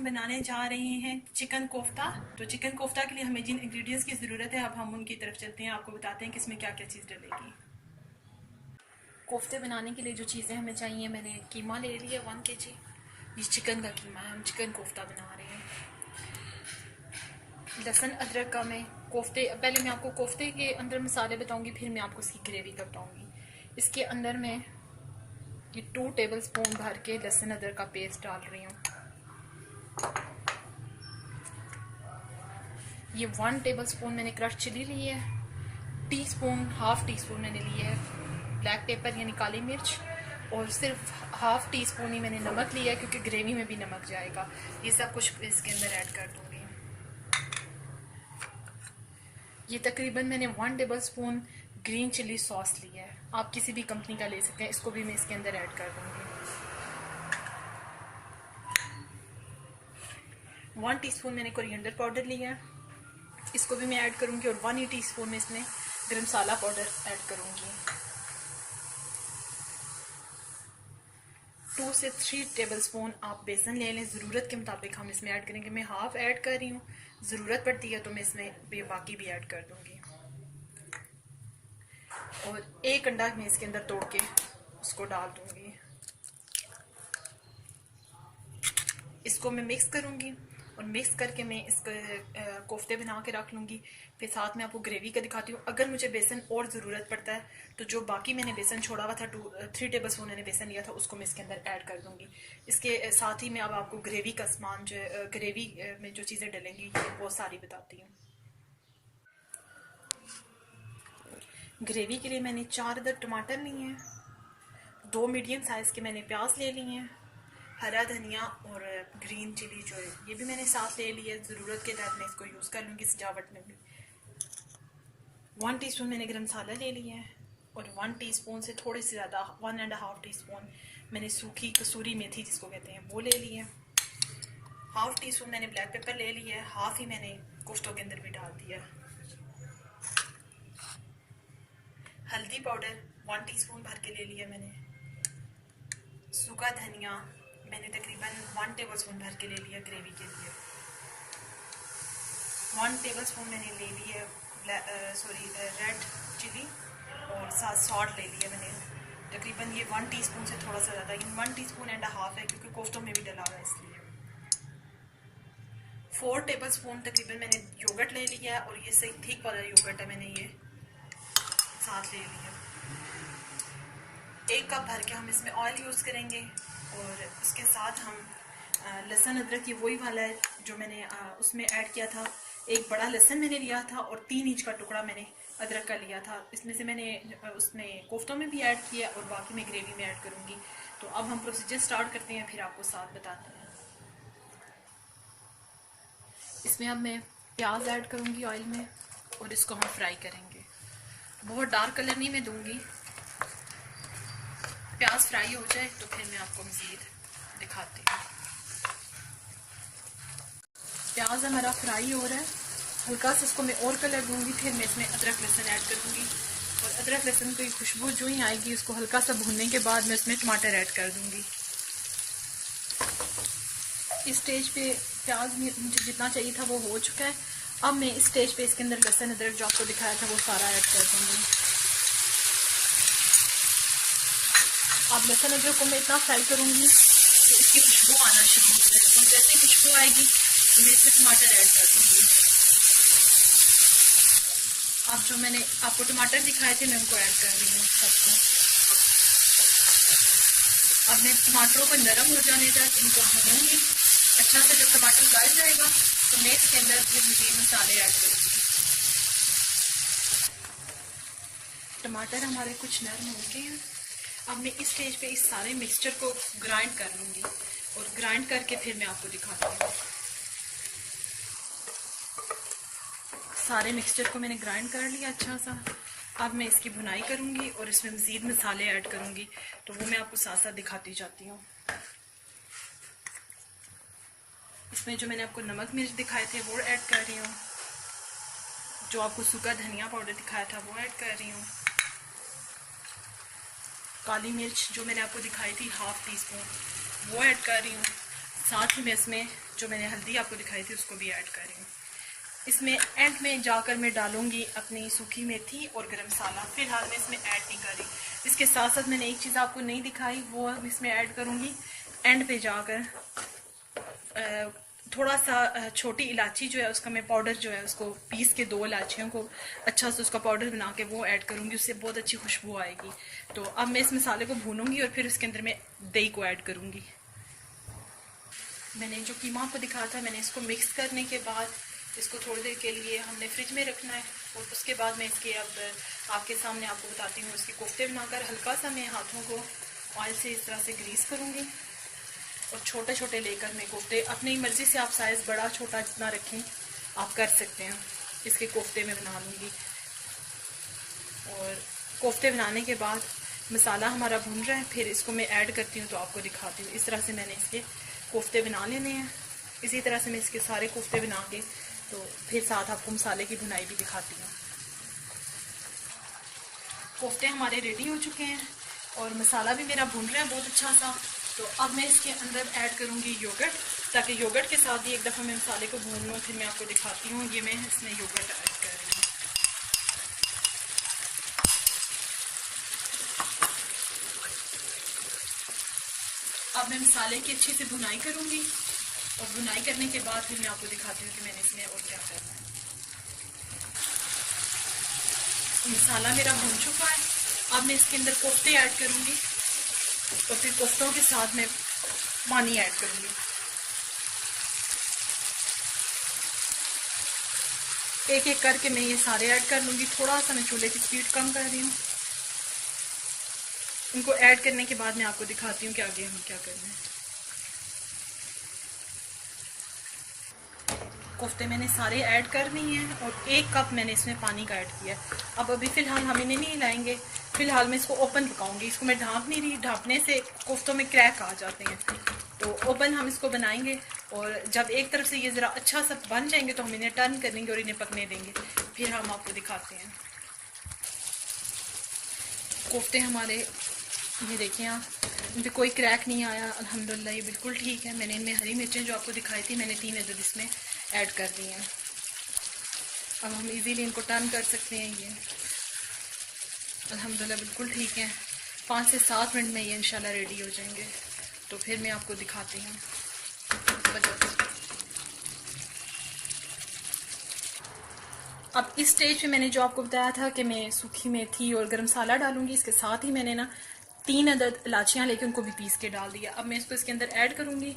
हम बनाने जा रहे हैं चिकन कोफ्ता। तो चिकन कोफ्ता के लिए हमें जिन इंग्रेडिएंट्स की ज़रूरत है अब हम उनकी तरफ चलते हैं, आपको बताते हैं कि इसमें क्या क्या चीज़ डलेगी। कोफ्ते बनाने के लिए जो चीज़ें हमें चाहिए, मैंने कीमा ले लिया 1 kg। ये चिकन का कीमा है, हम चिकन कोफ्ता बना रहे हैं। लहसुन अदरक का मैं पहले मैं आपको कोफ्ते के अंदर मसाले बताऊंगी, फिर मैं आपको इसकी ग्रेवी का बताऊंगी। इसके अंदर मैं ये 2 टेबलस्पून भर के लहसुन अदरक का पेस्ट डाल रही हूँ। ये 1 टेबलस्पून मैंने क्रश चिली ली है। हाफ टी स्पून मैंने ली है ब्लैक पेपर यानी काली मिर्च, और सिर्फ हाफ टी स्पून ही मैंने नमक लिया है क्योंकि ग्रेवी में भी नमक जाएगा। ये सब कुछ इसके अंदर ऐड कर दूंगी। ये तकरीबन मैंने 1 टेबलस्पून ग्रीन चिली सॉस लिया है, आप किसी भी कंपनी का ले सकते हैं। इसको भी मैं इसके अंदर ऐड कर दूंगी। 1 टीस्पून मैंने कोरिएंडर पाउडर लिया है, इसको भी मैं ऐड करूंगी। और 1 टीस्पून में इसमें गरम मसाला पाउडर ऐड करूंगी। 2 से 3 टेबलस्पून आप बेसन ले लें, ज़रूरत के मुताबिक हम इसमें ऐड करेंगे। मैं हाफ ऐड कर रही हूँ, ज़रूरत पड़ती है तो मैं इसमें बाकी भी ऐड कर दूंगी। और 1 अंडा मैं इसके अंदर तोड़ के उसको डाल दूंगी। इसको मैं मिक्स करूंगी और मिक्स करके मैं इसको कोफ्ते बना के रख लूँगी। फिर साथ में आपको ग्रेवी का दिखाती हूँ। अगर मुझे बेसन और ज़रूरत पड़ता है तो जो बाकी मैंने बेसन छोड़ा हुआ था 3 टेबलस्पून मैंने बेसन लिया था, उसको मैं इसके अंदर ऐड कर दूँगी। इसके साथ ही मैं अब आपको ग्रेवी का सामान जो ग्रेवी में जो चीज़ें डलेंगी वो सारी बताती हूँ। ग्रेवी के लिए मैंने 4 अदद टमाटर लिए हैं, 2 मीडियम साइज़ के मैंने प्याज ले लिए हैं, हरा धनिया और ग्रीन चिली जो है ये भी मैंने साथ ले लिया है। ज़रूरत के तहत मैं इसको यूज़ कर लूँगी सजावट में भी। 1 टीस्पून मैंने गरम मसाला ले लिया है और 1 टीस्पून से थोड़े से ज़्यादा 1.5 टीस्पून मैंने सूखी कसूरी मेथी जिसको कहते हैं वो ले ली है। हाफ टी स्पून मैंने ब्लैक पेपर ले लिया है, हाफ ही मैंने कोफ्तों के अंदर भी डाल दिया। हल्दी पाउडर 1 टीस्पून भर के ले लिया मैंने। सूखा धनिया मैंने तकरीबन 1 टेबलस्पून भर के ले लिया ग्रेवी के लिए। 1 टेबलस्पून मैंने ले लिया रेड चिली और साथ सॉल्ट ले लिया मैंने। तकरीबन ये 1 टीस्पून से थोड़ा सा ज़्यादा, ये 1 टीस्पून एंड हाफ है क्योंकि कोफ्तों में भी डला हुआ है इसलिए। 4 टेबलस्पून तकरीबन मैंने योगर्ट ले लिया है और ये सही थिक वाला योगर्ट है, मैंने ये साथ ले लिया। 1 कप भर के हम इसमें ऑयल यूज़ करेंगे और उसके साथ हम लहसुन अदरक, ये वही वाला है जो मैंने उसमें ऐड किया था। 1 बड़ा लहसुन मैंने लिया था और 3 इंच का टुकड़ा मैंने अदरक का लिया था। इसमें से मैंने उसमें कोफ्तों में भी ऐड किया और बाकी मैं ग्रेवी में ऐड करूँगी। तो अब हम प्रोसीजर स्टार्ट करते हैं, फिर आपको साथ बताते हैं। इसमें अब मैं प्याज ऐड करूँगी ऑयल में और इसको हम फ्राई करेंगे। बहुत डार्क कलर नहीं मैं दूँगी, प्याज फ्राई हो जाए तो फिर मैं आपको मज़ीद दिखाती हूँ। प्याज हमारा फ्राई हो रहा है, हल्का सा इसको मैं और कलर दूंगी, फिर मैं इसमें अदरक लहसुन ऐड कर दूंगी। और अदरक लहसुन की खुशबू जो ही आएगी उसको हल्का सा भूनने के बाद मैं इसमें टमाटर ऐड कर दूंगी। इस स्टेज पे प्याज मुझे जितना चाहिए था वो हो चुका है। अब मैं इस स्टेज पे इसके अंदर लहसुन अदरक जो आपको दिखाया था वो सारा ऐड कर दूंगी। अब लहसुन अदरक को मैं इतना फ्राई करूंगी कि इसकी खुशबू आना शुरू हो जाए। तो जैसे खुशबू आएगी तो मैं इसमें टमाटर ऐड कर दूंगी। अब जो मैंने आपको टमाटर दिखाए थे मैं उनको ऐड कर रही हूँ सबको। अब मैं टमाटरों को नरम हो जाने तक इनको भूनूंगी अच्छा से। जब टमाटर गल जाएगा तो मैं इसके अंदर मज़ीद मसाले ऐड करूँगी। टमाटर हमारे कुछ नरम हो गए हैं। अब मैं इस स्टेज पे इस सारे मिक्सचर को ग्राइंड कर लूँगी और ग्राइंड करके फिर मैं आपको दिखाती हूँ। सारे मिक्सचर को मैंने ग्राइंड कर लिया अच्छा सा। अब मैं इसकी भुनाई करूँगी और इसमें मज़ीद मसाले ऐड करूँगी, तो वो मैं आपको साथ साथ दिखाती जाती हूँ। इसमें जो मैंने आपको नमक मिर्च दिखाए थे वो ऐड कर रही हूँ, जो आपको सूखा धनिया पाउडर दिखाया था वो ऐड कर रही हूँ। काली मिर्च जो मैंने आपको दिखाई थी हाफ टी स्पून वो ऐड कर रही हूँ। साथ ही मैं इसमें जो मैंने हल्दी आपको दिखाई थी उसको भी ऐड कर रही हूँ। इसमें एंड में जाकर मैं डालूंगी अपनी सूखी मेथी और गरम मसाला। फिलहाल मैं इसमें ऐड नहीं कर रही। इसके साथ साथ मैंने एक चीज़ आपको नहीं दिखाई, वो इसमें ऐड करूँगी एंड पे जाकर। थोड़ा सा छोटी इलायची जो है उसका मैं पाउडर जो है उसको पीस के 2 इलायचियों को अच्छा से उसका पाउडर बना के वो ऐड करूँगी, उससे बहुत अच्छी खुशबू आएगी। तो अब मैं इस मसाले को भूनूंगी और फिर उसके अंदर मैं दही को ऐड करूँगी। मैंने जो कीमा आपको दिखाया था, मैंने इसको मिक्स करने के बाद इसको थोड़ी देर के लिए हमने फ्रिज में रखना है और उसके बाद मैं इसके अब आपके सामने आपको बताती हूँ। इसके कोफ्ते बनाकर हल्का सा मैं हाथों को ऑयल से इस तरह से ग्रीस करूँगी और छोटे छोटे लेकर मैं कोफ्ते अपनी मर्ज़ी से आप साइज़ बड़ा छोटा जितना रखें आप कर सकते हैं। इसके कोफ्ते में बना लूँगी और कोफ्ते बनाने के बाद मसाला हमारा भून रहा है, फिर इसको मैं ऐड करती हूँ तो आपको दिखाती हूँ। इस तरह से मैंने इसके कोफ्ते बना लेने हैं। इसी तरह से मैं इसके सारे कोफ्ते बना के तो फिर साथ आपको मसाले की भुनाई भी दिखाती हूँ। कोफ्ते हमारे रेडी हो चुके हैं और मसाला भी मेरा भून रहा है बहुत अच्छा सा। तो अब मैं इसके अंदर ऐड करूँगी योगर्ट, ताकि योगर्ट के साथ ही एक दफ़ा मैं मसाले को भून लूँ, फिर मैं आपको दिखाती हूँ। ये मैं इसमें योगर्ट ऐड कर रही हूँ। अब मैं मसाले की अच्छे से भुनाई करूँगी और भुनाई करने के बाद फिर मैं आपको दिखाती हूँ कि मैंने इसमें और क्या करना है। मसाला मेरा भून चुका है। अब मैं इसके अंदर कोफ्ते ऐड करूँगी और फिर कोफ्तों के साथ मैं पानी ऐड करूँगी। एक एक करके मैं ये सारे ऐड कर लूँगी। थोड़ा सा मैं चूल्हे की स्पीड कम कर रही हूँ। इनको ऐड करने के बाद मैं आपको दिखाती हूँ कि आगे हम क्या करना है। कोफ्ते मैंने सारे ऐड कर दिए हैं और 1 कप मैंने इसमें पानी का ऐड किया है। अब अभी फ़िलहाल हम इन्हें नहीं हिलाएंगे, फ़िलहाल मैं इसको ओपन पकाऊंगी। इसको मैं ढाँप नहीं रही, ढाँपने से कोफ्तों में क्रैक आ जाते हैं। तो ओपन हम इसको बनाएंगे और जब एक तरफ से ये ज़रा अच्छा सा बन जाएंगे तो हम इन्हें टर्न करेंगे और इन्हें पकने देंगे, फिर हम आपको दिखाते हैं। कोफ्ते हमारे ये देखें आप, इनपर कोई क्रैक नहीं आया अल्हम्दुलिल्लाह, ये बिल्कुल ठीक है। मैंने इनमें हरी मिर्चें जो आपको दिखाई थी मैंने 3 अदद इसमें ऐड कर दी हैं। अब हम इजीली इनको टर्न कर सकते हैं। ये अल्हम्दुलिल्लाह बिल्कुल ठीक है। 5 से 7 मिनट में ये इंशाल्लाह रेडी हो जाएंगे। तो फिर मैं आपको दिखाती हूँ। अब इस स्टेज पे मैंने जो आपको बताया था कि मैं सूखी मेथी और गरम मसाला डालूंगी, इसके साथ ही मैंने ना 3 अदद इलाचियाँ लेके उनको भी पीस के डाल दिया। अब मैं इसको इसके अंदर ऐड करूँगी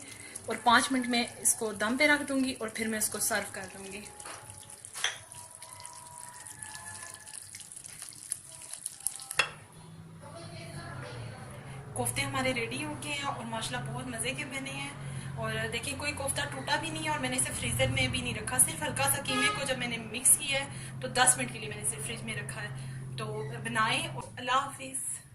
और 5 मिनट में इसको दम पे रख दूँगी और फिर मैं इसको सर्व कर दूँगी। कोफ्ते हमारे रेडी हो गए हैं और माशाल्लाह बहुत मज़े के बने हैं। और देखिए कोई कोफ्ता टूटा भी नहीं है और मैंने इसे फ्रीज़र में भी नहीं रखा, सिर्फ हल्का सा कीमे को जब मैंने मिक्स किया है तो 10 मिनट के लिए मैंने इसे फ्रिज में रखा है। तो बनाएं और अल्लाह हाफिज़।